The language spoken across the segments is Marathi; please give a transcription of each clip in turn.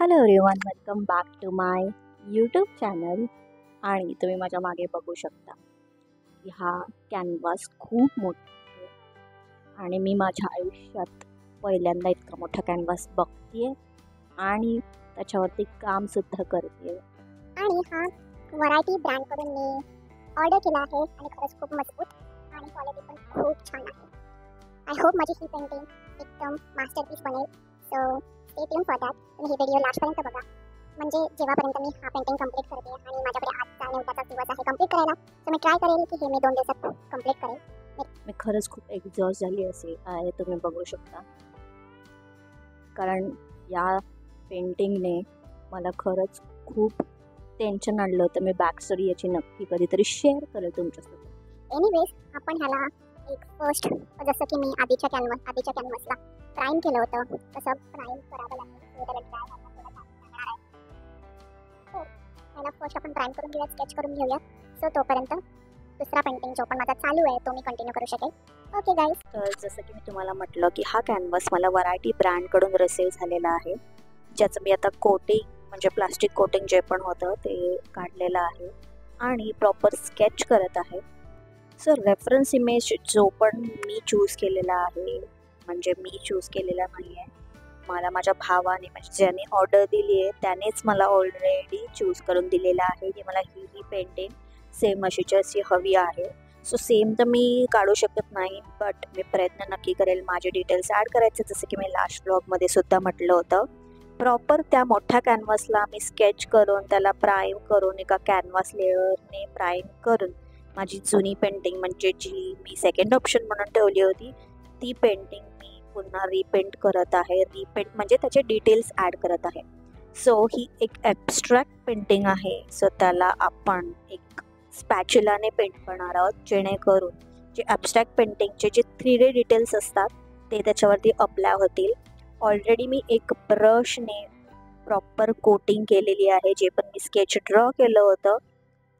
Hello everyone, welcome back to my YouTube channel. आणि तुम्ही माझ्या मागे बघू शकता की हा कॅनव्हास खूप मोठा आहे आणि मी माझ्या आयुष्यात पहिल्यांदा इतका मोठा कॅनव्हास बघते आणि त्याच्यावरती कामसुद्धा करते. आणि हा व्हरायटी ब्रँडकडून मी ऑर्डर केला आहे आणि खरंच खूप मजबूत आणि क्वालिटी पण खूप छान आहे. आय होप माझी ही पेंटिंग एकदम मास्टरपीस बनेल. So stay tune for that. तुम्ही ही व्हिडिओ लास्टपर्यंत बघा, म्हणजे जेव्हापर्यंत मी हा पेंटिंग कंप्लीट करते आणि माझ्याकडे आजचा आणि उद्याचा दिवस आहे कंप्लीट करायला, तर मी ट्राय करेल की हे मी 2 दिवसात कंप्लीट करेल. मी खरंच खूप एक्झॉस्ट झाली आहे, तुम्ही बघू शकता. कारण या पेंटिंगने मला खरंच खूप टेन्शन आणलं होतं. मी बॅक स्टोरी याची नक्की कधीतरी शेअर करेल तुमच्यासोबत. एनिवेज, आपण ह्याला एक फर्स्ट, जसं की मी आधीच्या कॅनव्हासला प्राईम केलं होतं तसं प्राईम करावं लागेल. त्याला ड्राय व्हायला थोडा टाइम लागणार आहे. तर ह्याला फर्स्ट आपण प्राईम करून घेऊया, स्केच करून घेऊया. सो तोपर्यंत दुसरा पेंटिंग जो पण माझा चालू आहे तो मी कंटिन्यू करू शकेल. Okay guys. तर जसं की मी तुम्हाला म्हटलं की हा कॅनव्हास मला व्हरायटी ब्रँडकडून रिसीव झालेला आहे, ज्याचं मी आता कोटिंग म्हणजे प्लास्टिक कोटिंग जे पण होतं ते काढलेलं आहे आणि प्रॉपर स्केच करत आहे. सर रेफरन्स इमेज जो पण मी चूज केलेला आहे, म्हणजे मी चूज केलेला नाही आहे, मला माझ्या भावाने म्हणजे ज्याने ऑर्डर दिली आहे त्यानेच मला ऑलरेडी चूज करून दिलेलं आहे की मला ही पेंटिंग सेम अशीची अशी हवी आहे. सो सेम तर मी काढू शकत नाही, बट मी प्रयत्न नक्की करेल माझे डिटेल्स ॲड करायचे. जसं की मी लास्ट ब्लॉगमध्ये सुद्धा म्हटलं होतं, प्रॉपर त्या मोठ्या कॅनव्हासला मी स्केच करून त्याला प्राईम करून एका कॅनव्हास लेअरने प्राईम करून माझी जुनी पेंटिंग म्हणजे जी मी सेकंड ऑप्शन म्हणून ठेवली होती ती पेंटिंग मी पुन्हा रिपेंट करत आहे. रिपेंट म्हणजे त्याचे डिटेल्स ॲड करत आहे. सो ही एक ॲब्स्ट्रॅक्ट पेंटिंग आहे. सो त्याला आपण एक स्पॅच्युलाने पेंट करणार आहोत, जेणेकरून जे ॲब्स्ट्रॅक्ट पेंटिंगचे जे 3D डिटेल्स असतात ते त्याच्यावरती अप्लाय होतील. ऑलरेडी मी एक ब्रशने प्रॉपर कोटिंग केलेली आहे. जे पण मी स्केच ड्रॉ केलं होतं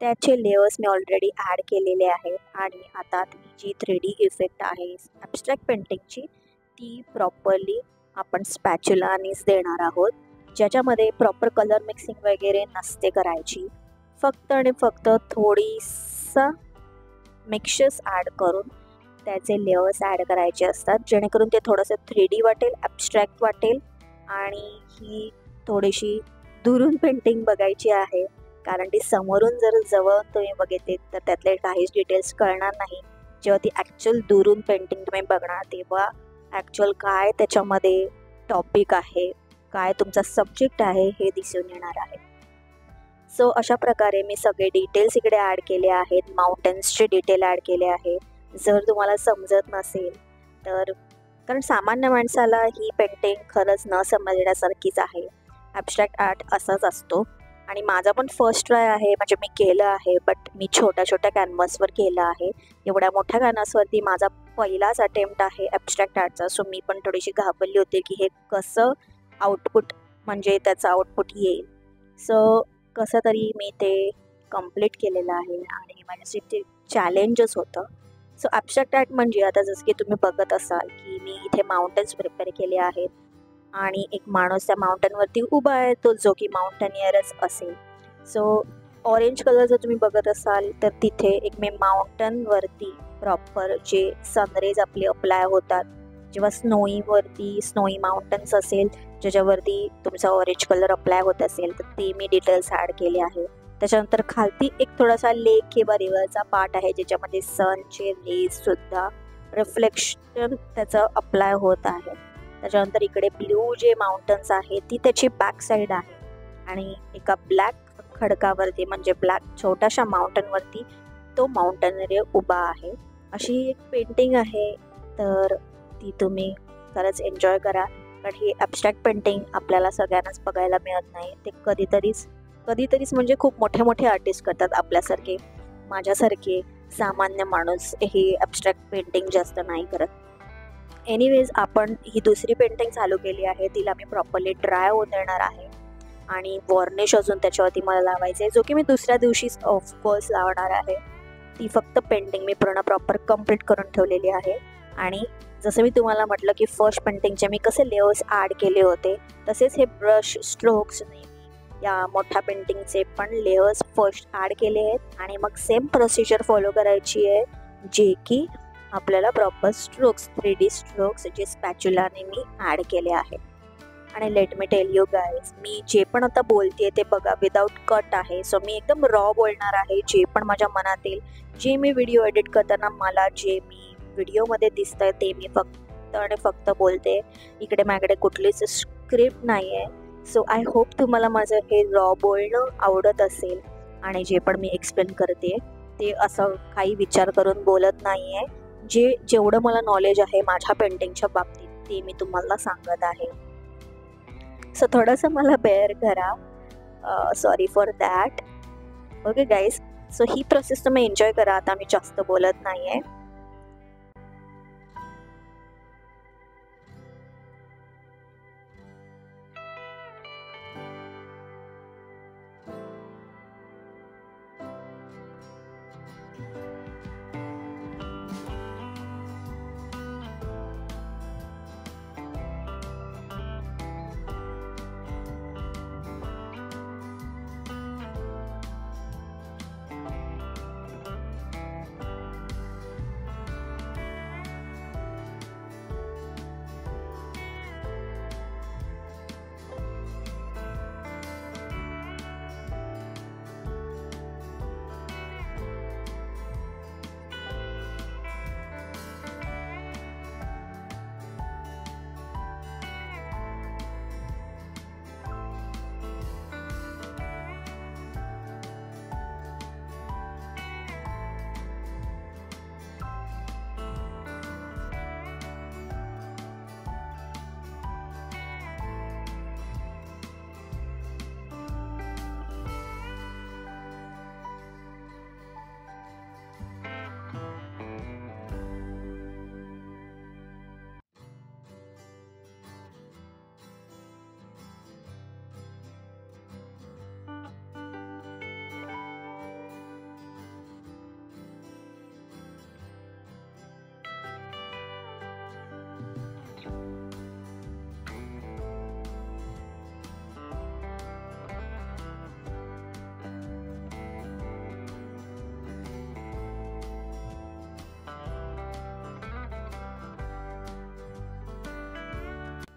त्याचे लेयर्स मी ऑलरेडी ॲड केलेले आहेत. आणि आता ती जी 3D इफेक्ट आहे ॲब्स्ट्रॅक्ट पेंटिंगची ती प्रॉपरली आपण स्पॅच्युलानेच देणार आहोत, ज्याच्यामध्ये प्रॉपर कलर मिक्सिंग वगैरे नसते करायची. फक्त आणि फक्त थोडीसा मिक्सचर्स ॲड करून त्याचे लेयर्स ॲड करायचे असतात, जेणेकरून ते थोडंसं 3D वाटेल, ॲब्स्ट्रॅक्ट वाटेल. आणि ही थोडीशी दुरून पेंटिंग बघायची आहे, कारण ती समोरून जर जवळ तुम्ही बघितले तर त्यातले काहीच डिटेल्स कळणार नाही. जेव्हा ती ॲक्च्युअल दुरून पेंटिंग तुम्ही बघणार तेव्हा ॲक्च्युअल काय त्याच्यामध्ये टॉपिक आहे, काय तुमचा सब्जेक्ट आहे हे दिसून येणार आहे. सो अशा प्रकारे मी सगळे डिटेल्स इकडे ॲड केले आहेत. माउंटन्सचे डिटेल ॲड केले आहे. जर तुम्हाला समजत नसेल तर, कारण सामान्य माणसाला ही पेंटिंग खरंच न समजण्यासारखीच आहे. ॲब्स्ट्रॅक्ट आर्ट असाच असतो आणि माझा पण फर्स्ट ट्राय आहे, म्हणजे मी केलं आहे, बट मी छोट्या छोट्या कॅनव्हासवर केलं आहे. एवढ्या मोठ्या कॅनव्हासवरती माझा पहिलाच अटेम्प्ट आहे ॲब्स्ट्रॅक्ट आर्टचा. सो मी पण थोडीशी घाबरली होती की हे कसं आउटपुट म्हणजे त्याचं आउटपुट येईल. सो कसं तरी मी ते कंप्लीट केलेलं आहे आणि माझ्यासाठी ते चॅलेंजच होतं. सो ॲब्स्ट्रॅक्ट आर्ट म्हणजे आता जसं की तुम्ही बघत असाल की मी इथे माउंटन्स प्रिपेअर केले आहेत आणि एक माणूस त्या माउंटनवरती उभा आहे, तो जो की माउंटनियरच असेल. सो ऑरेंज कलर जर तुम्ही बघत असाल तर तिथे एक मी माउंटनवरती प्रॉपर जे सनरेज आपले अप्लाय होतात, जेव्हा स्नोई माउंटन्स असेल ज्याच्यावरती तुमचा ऑरेंज कलर अप्लाय होत असेल तर ते मी डिटेल्स ॲड केले आहे. त्याच्यानंतर खालती एक थोडासा लेक किंवा रिव्हरचा पार्ट आहे, ज्याच्यामध्ये सनचे रेजसुद्धा रिफ्लेक्शन त्याचं अप्लाय होत आहे. त्याच्यानंतर इकडे ब्ल्यू जे माउंटन्स आहे ती त्याची बॅक साईड आहे आणि एका ब्लॅक खडकावरती म्हणजे ब्लॅक छोट्याशा माउंटनवरती तो माउंटनरी उभा आहे. अशी एक पेंटिंग आहे, तर ती तुम्ही खरंच एन्जॉय करा. कारण ही ॲब्स्ट्रॅक्ट पेंटिंग आपल्याला सगळ्यांनाच बघायला मिळत नाही. ते कधीतरीच म्हणजे खूप मोठे मोठे आर्टिस्ट करतात. आपल्यासारखे माझ्यासारखे सामान्य माणूस ही ॲब्स्ट्रॅक्ट पेंटिंग जास्त नाही करत. एनिवेज, आपण ही दुसरी पेंटिंग चालू केली आहे, तिला मी प्रॉपरली ड्राय होऊन देणार आहे आणि वॉर्निश अजून त्याच्यावरती मला लावायचं आहे, जो की मी दुसऱ्या दिवशीच ऑफकोर्स लावणार आहे. ती फक्त पेंटिंग मी पूर्ण प्रॉपर कंप्लीट करून ठेवलेली आहे. आणि जसं मी तुम्हाला म्हटलं की फर्स्ट पेंटिंगचे मी कसे लेयर्स ॲड केले होते, तसेच हे ब्रश स्ट्रोक्सने या मोठ्या पेंटिंगचे पण लेयर्स फर्स्ट ॲड केले आहेत आणि मग सेम प्रोसिजर फॉलो करायची आहे, जे की आपल्याला प्रॉपर स्ट्रोक्स 3D स्ट्रोक्स जे स्पॅच्युलाने मी ॲड केले आहेत. आणि let me tell you guys, मी जे पण आता बोलते ते बघा विदाऊट कट आहे. सो मी एकदम रॉ बोलणार आहे, जे पण माझ्या मनात येईल, जे मी व्हिडिओ एडिट करताना मला जे मी व्हिडिओमध्ये दिसतंय ते मी फक्त आणि फक्त बोलते. इकडे माझ्याकडे कुठलीच स्क्रिप्ट नाही आहे. सो आय होप तुम्हाला माझं हे रॉ बोलणं आवडत असेल आणि जे पण मी एक्सप्लेन करते ते असं काही विचार करून बोलत नाही आहे. जेवढं मला नॉलेज आहे माझ्या पेंटिंगच्या बाबतीत ते मी तुम्हाला सांगत आहे. सो थोडंसं मला बेअर करा, sorry for that. Okay guys, so he process तुम्ही एन्जॉय करा. आता मी जास्त बोलत नाही आहे.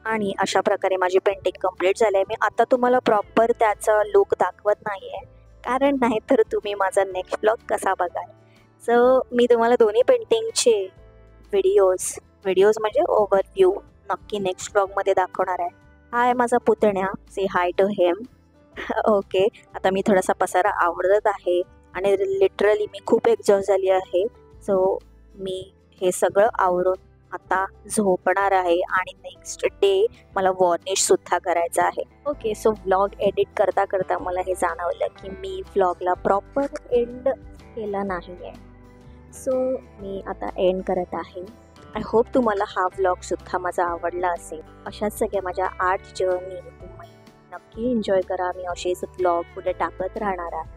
आणि अशा प्रकारे माझी पेंटिंग कंप्लीट झाली आहे. मी आता तुम्हाला प्रॉपर त्याचा लुक दाखवत नाही आहे, कारण नाही तर तुम्ही माझा नेक्स्ट ब्लॉग कसा बघाल. सो मी तुम्हाला दोन्ही पेंटिंगचे व्हिडिओज म्हणजे ओव्हरव्ह्यू नक्की नेक्स्ट ब्लॉगमध्ये दाखवणार आहे. हा आहे माझा पुतण्या, से हाय टू हिम. ओके, आता मी थोडासा पसारा आवडत आहे आणि लिटरली मी खूप एक्झॉस्ट झाली आहे. सो मी हे सगळं आवरून आता झोपणार आहे आणि नेक्स्ट डे मला वॉर्निशसुद्धा करायचं आहे. ओके, सो व्लॉग एडिट करता करता मला हे जाणवलं की मी व्लॉगला प्रॉपर एंड केला नाही आहे. सो मी आता एंड करत आहे. आय होप तुम्हाला हा व्लॉगसुद्धा माझा आवडला असेल. अशाच सगळ्या माझ्या आर्ट जर्नी तुम्ही नक्की एन्जॉय करा. मी असेच व्लॉग पुढे टाकत राहणार आहे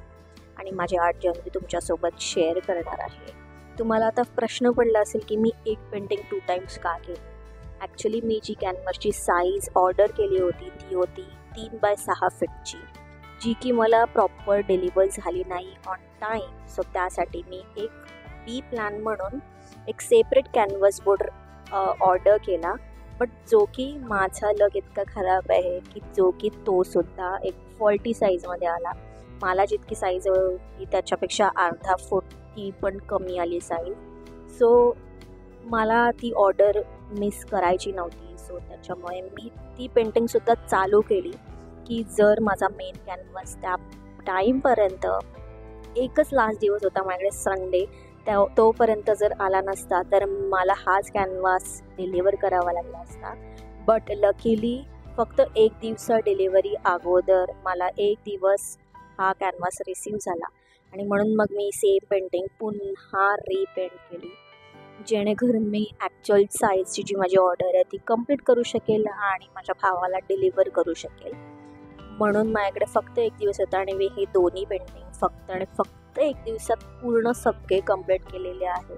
आणि माझी आर्ट जर्नी तुमच्यासोबत शेअर करणार आहे. तुम्हाला आता प्रश्न पडला असेल की मी एक पेंटिंग 2 टाइम्स का केली. ॲक्च्युली मी जी कॅनव्हासची साईज ऑर्डर केली होती ती होती 3x6 फीटची, जी की मला प्रॉपर डिलिव्हर झाली नाही ऑन टाईम. सो त्यासाठी मी एक बी प्लॅन म्हणून एक सेपरेट कॅनव्हास बोर्ड ऑर्डर केला. बट जो की माझा लक इतका खराब आहे की जो की तोसुद्धा एक फॉल्टी साईजमध्ये आला. मला जितकी साईज होती त्याच्यापेक्षा अर्धा फूट ती पण कमी आली साईज. सो मला ती ऑर्डर मिस करायची नव्हती. सो त्याच्यामुळे मी ती पेंटिंगसुद्धा चालू केली की जर माझा मेन कॅनव्हास त्या टाईमपर्यंत, एकच लास्ट दिवस होता माझ्याकडे संडे, तोपर्यंत जर आला नसता तर मला हाच कॅनव्हास डिलिव्हर करावा लागला असता. बट लकीली फक्त 1 दिवस डिलिव्हरी अगोदर मला 1 दिवस हा कॅनव्हास रिसीव झाला आणि म्हणून मग मी सेम पेंटिंग पुन्हा रिपेंट केली, जेणेकरून मी ॲक्च्युअल साईजची जी माझी ऑर्डर आहे ती कंप्लीट करू शकेल आणि माझ्या भावाला डिलिव्हर करू शकेल. म्हणून माझ्याकडे फक्त 1 दिवस होता आणि मी हे दोन्ही पेंटिंग फक्त 1 दिवसात पूर्ण सगळे कंप्लीट केलेले आहे.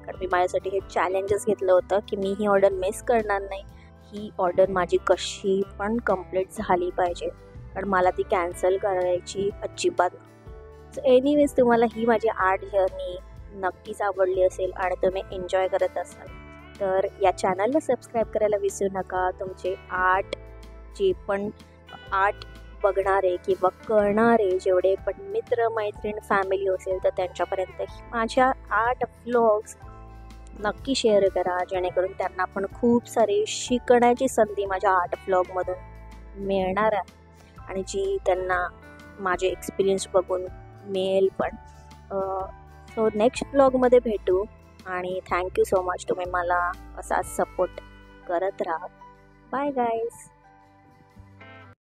कारण मी माझ्यासाठी हे चॅलेंजेस घेतलं होतं की मी ही ऑर्डर मिस करणार नाही, ही ऑर्डर माझी कशी पण कंप्लीट झाली पाहिजे, कारण मला ती कॅन्सल करायची अजिबात. सो एनिवेज, तुम्हाला ही माझी आर्ट जर्नी नक्कीच आवडली असेल आणि तुम्ही एन्जॉय करत असाल तर या चॅनलला सबस्क्राईब करायला विसरू नका. तुमचे आर्ट जे पण आर्ट बघणारे किंवा करणारे जेवढे पण मित्र मैत्रीण फॅमिली असेल तर त्यांच्यापर्यंत माझ्या आर्ट व्लॉग्स नक्की शेअर करा, जेणेकरून त्यांना पण खूप सारी शिकण्याची संधी माझ्या आर्ट व्लॉगमधून मिळणार आहे आणि जी त्यांना माझे एक्सपिरियन्स बघून मिळेल पण. सो नेक्स्ट व्लॉगमध्ये भेटू आणि थँक्यू सो मच, तुम्ही मला असा सपोर्ट करत राहा. Bye guys.